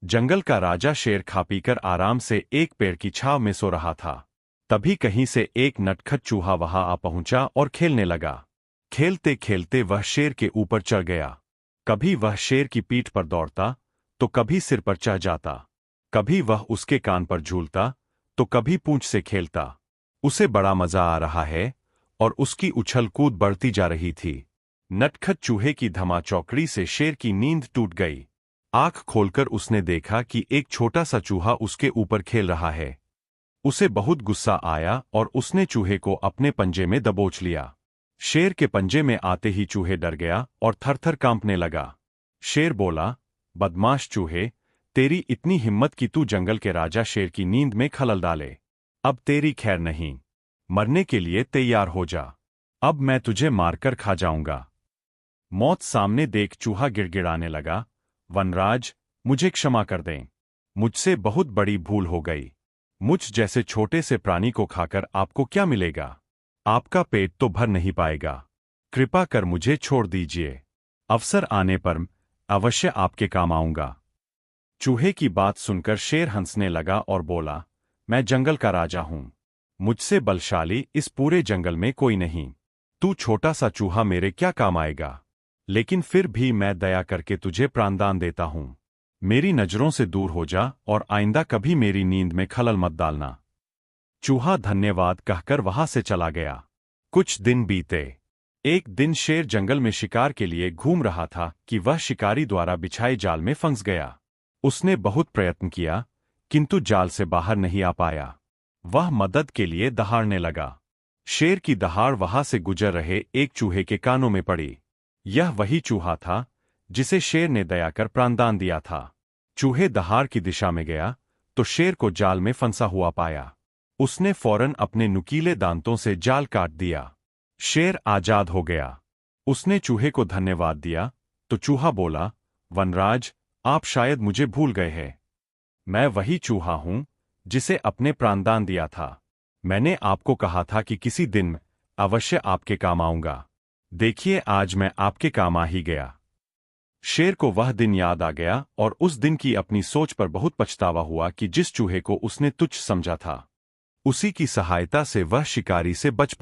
जंगल का राजा शेर खा पीकर आराम से एक पेड़ की छांव में सो रहा था। तभी कहीं से एक नटखट चूहा वहां आ पहुंचा और खेलने लगा। खेलते खेलते वह शेर के ऊपर चढ़ गया। कभी वह शेर की पीठ पर दौड़ता, तो कभी सिर पर चढ़ जाता। कभी वह उसके कान पर झूलता, तो कभी पूंछ से खेलता। उसे बड़ा मजा आ रहा है और उसकी उछल कूद बढ़ती जा रही थी। नटखट चूहे की धमाचौकड़ी से शेर की नींद टूट गई। आंख खोलकर उसने देखा कि एक छोटा सा चूहा उसके ऊपर खेल रहा है। उसे बहुत गुस्सा आया और उसने चूहे को अपने पंजे में दबोच लिया। शेर के पंजे में आते ही चूहे डर गया और थर-थर कांपने लगा। शेर बोला, बदमाश चूहे, तेरी इतनी हिम्मत कि तू जंगल के राजा शेर की नींद में खलल डाले। अब तेरी खैर नहीं। मरने के लिए तैयार हो जा। अब मैं तुझे मारकर खा जाऊंगा। मौत सामने देख चूहा गिड़गिड़ाने लगा, वनराज, मुझे क्षमा कर दें। मुझसे बहुत बड़ी भूल हो गई। मुझ जैसे छोटे से प्राणी को खाकर आपको क्या मिलेगा? आपका पेट तो भर नहीं पाएगा। कृपा कर मुझे छोड़ दीजिए। अवसर आने पर अवश्य आपके काम आऊंगा। चूहे की बात सुनकर शेर हंसने लगा और बोला, मैं जंगल का राजा हूं। मुझसे बलशाली इस पूरे जंगल में कोई नहीं। तू छोटा सा चूहा मेरे क्या काम आएगा? लेकिन फिर भी मैं दया करके तुझे प्राणदान देता हूं। मेरी नजरों से दूर हो जा और आइंदा कभी मेरी नींद में खलल मत डालना। चूहा धन्यवाद कहकर वहां से चला गया। कुछ दिन बीते। एक दिन शेर जंगल में शिकार के लिए घूम रहा था कि वह शिकारी द्वारा बिछाए जाल में फंस गया। उसने बहुत प्रयत्न किया, किंतु जाल से बाहर नहीं आ पाया। वह मदद के लिए दहाड़ने लगा। शेर की दहाड़ वहां से गुजर रहे एक चूहे के कानों में पड़ी। यह वही चूहा था जिसे शेर ने दया कर प्राणदान दिया था। चूहे दहाड़ की दिशा में गया तो शेर को जाल में फंसा हुआ पाया। उसने फौरन अपने नुकीले दांतों से जाल काट दिया। शेर आजाद हो गया। उसने चूहे को धन्यवाद दिया तो चूहा बोला, वनराज, आप शायद मुझे भूल गए हैं। मैं वही चूहा हूं जिसे अपने प्राणदान दिया था। मैंने आपको कहा था कि किसी दिन अवश्य आपके काम आऊंगा। देखिए, आज मैं आपके काम आ ही गया। शेर को वह दिन याद आ गया और उस दिन की अपनी सोच पर बहुत पछतावा हुआ कि जिस चूहे को उसने तुच्छ समझा था, उसी की सहायता से वह शिकारी से बच पाया।